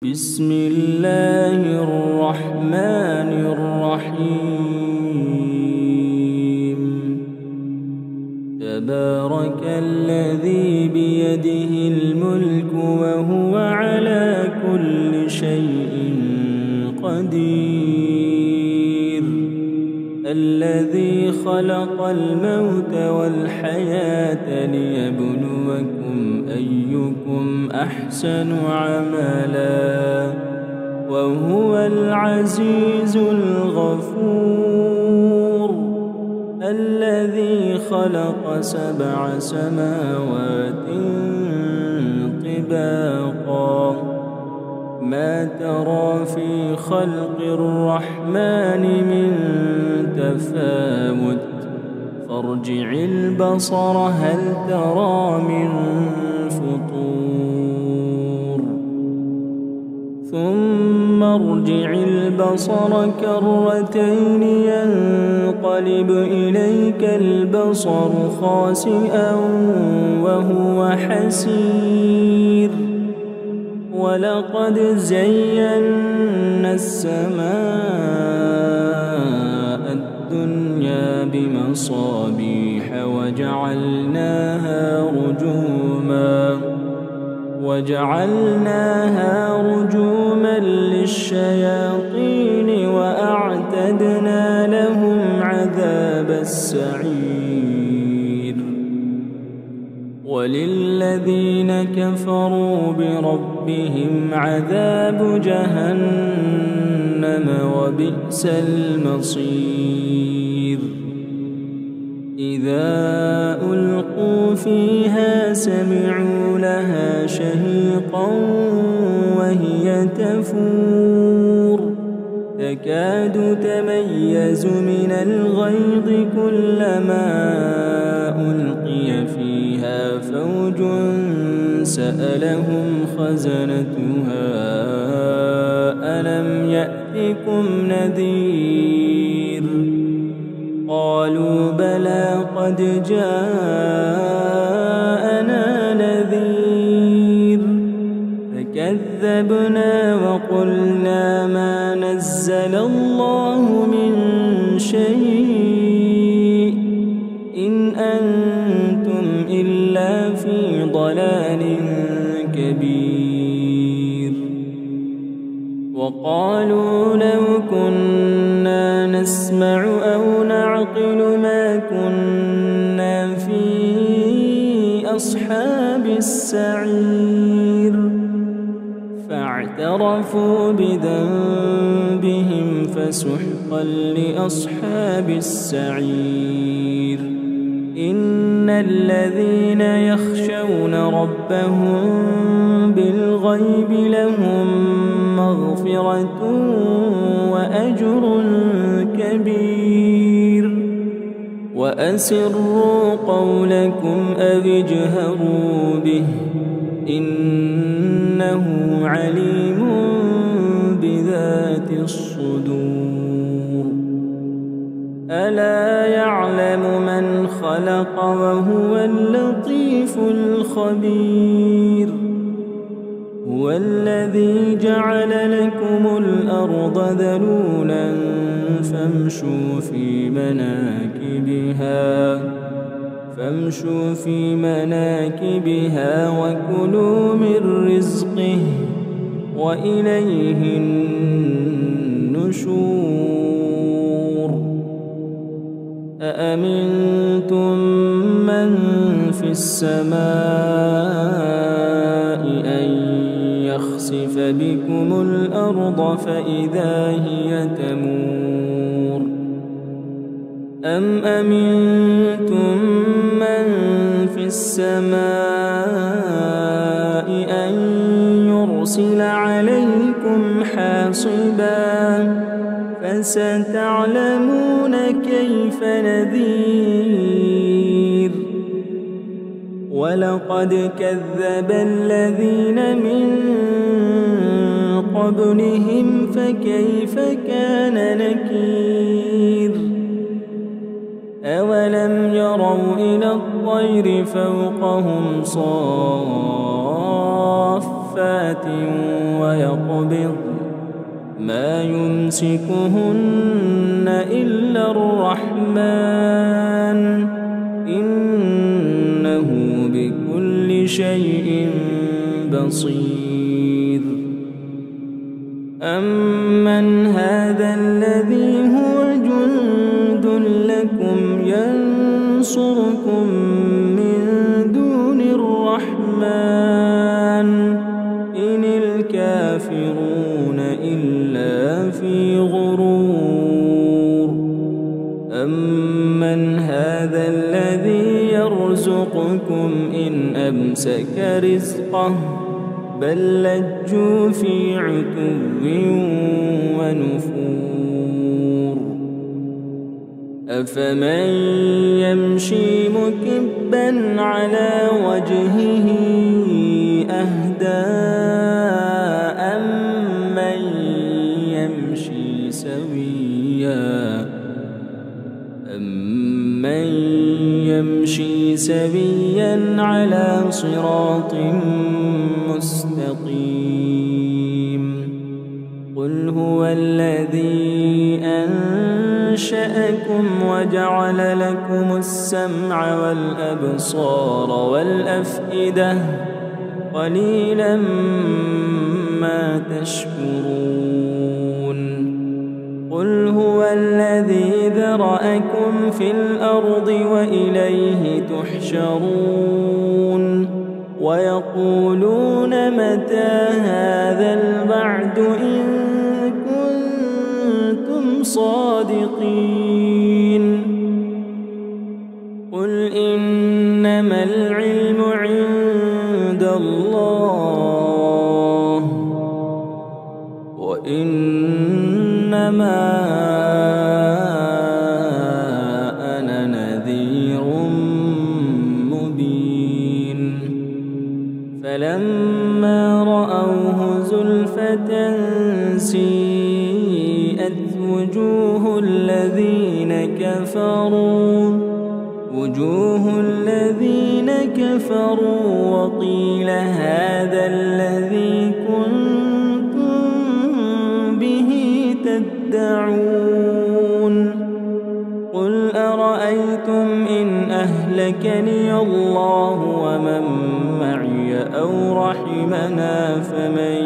بسم الله الرحمن الرحيم. تبارك الذي بيده الملك وهو على كل شيء قدير. الذي خلق الموت والحياة ليبلوكم أيكم أحسن عملا وهو العزيز الغفور. الذي خلق 7 سماوات طباقا ما ترى في خلق الرحمن من تفاوت فارجع البصر هل ترى من فطور ثم ارجع البصر كرتين ينقلب إليك البصر خاسئا وهو حسير. ولقد زينا السماء الدنيا بمصابيح وجعلناها رجوما للشياطين وأعتدنا لهم عذاب السعير. وللذين كفروا بربهم عذاب جهنم وبئس المصير. إذا ألقوا فيها سمعوا لها شهيقا وهي تفور تكاد تميز من الغيظ كلما ألقي فيها فوج سألهم خزنتها ألم يأتكم نذير قالوا بلى قد جاءنا نذير فكذبنا وقلنا ما نزل الله من شيء إن أنتم إلا في ضلال كبير. وقالوا لو كنا نسمع أو نعقل ما كنا في أصحاب السعير فاعترفوا بذنبهم فسحقا لأصحاب السعير. إن الذين يخشون ربهم بالغيب لهم مغفرة وأجر كبير. وأسروا قولكم أو اجهروا به إنه عليم بذات الصدور. ألا يعلم من خلق وهو اللطيف الخبير. هو الذي جعل لكم الأرض ذلولا فامشوا في مناكبها وكلوا من رزقه وإليه النشور. أأمنتم من في السماء أن يخسف بكم الأرض فإذا هي تمور أم أمنتم من في السماء أن يرسل عليكم حاصبا فستعلمون كيف نذير. ولقد كذب الذين من قبلهم فكيف كان نكير. أولم يروا إلى الطير فوقهم صافات صافات ويقبض ما يمسكهن إلا الرحمن إنه بكل شيء بصير. أمن هذا الذي هو جند لكم ينصركم من دون الرحمن إن الكافرون إلا في غرور. أمن هذا الذي يرزقكم إن أمسك رزقه بل لجوا في عتو ونفور. أفمن يمشي مكبا على وجهه أهدى أمن يمشي سويا على صراط مستقيم. قل هو الذي أنشأكم وجعل لكم السمع والأبصار والأفئدة قليلا ما تشكرون. قل هو الذي ذرأكم في الأرض وإليه تحشرون. ويقولون متى هذا الوعد إن كنتم صادقين. قل إنما العلم عند الله وإنما أنا نذير مبين. فلما رأوه زلفة سيئت وجوه الذين كفروا وقيل هذا الذي كنتم به تدعون. قل أرأيتم إن أهلكني الله ومن معي أو رحمنا فمن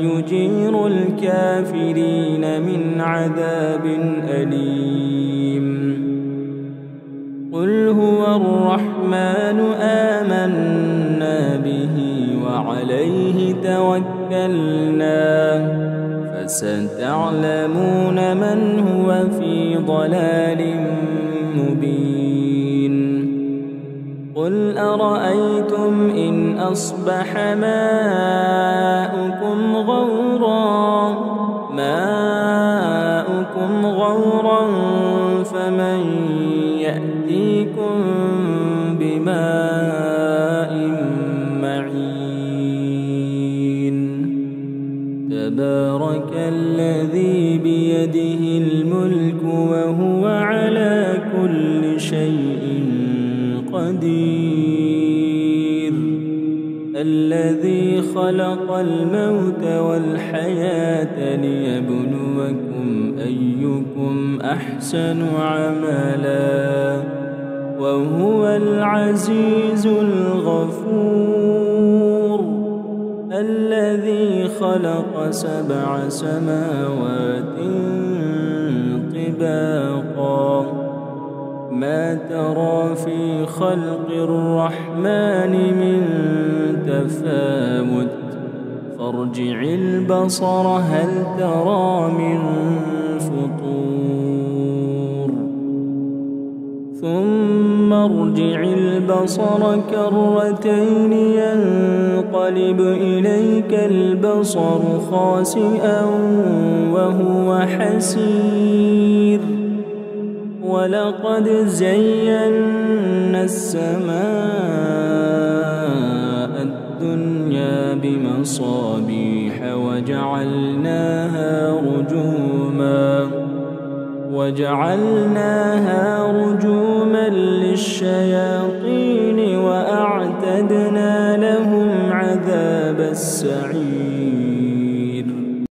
يجير الكافرين من عذاب أليم. قل هو الرحمن آمنا به وعليه توكلنا فستعلمون من هو في ضلال مبين. قل أرأيتم إن أصبح ماؤكم غورا فمن يأتيكم بماء معين. تبارك الذي بيده الملك وهو على كل شيء قدير. الذي خلق الموت والحياة ليبلوكم أيكم أحسن عملا وهو العزيز الغفور. الذي خلق 7 سماوات طباقا ما ترى في خلق الرحمن من تفاوت فارجع البصر هل ترى من فطور. ثم ارجع البصر كرتين ينقلب إليك البصر خاسئا وهو حسير. ولقد زينا السماء الدنيا بمصابيح وجعلناها رجوما للشياطين وأعتدنا لهم عذاب السعير.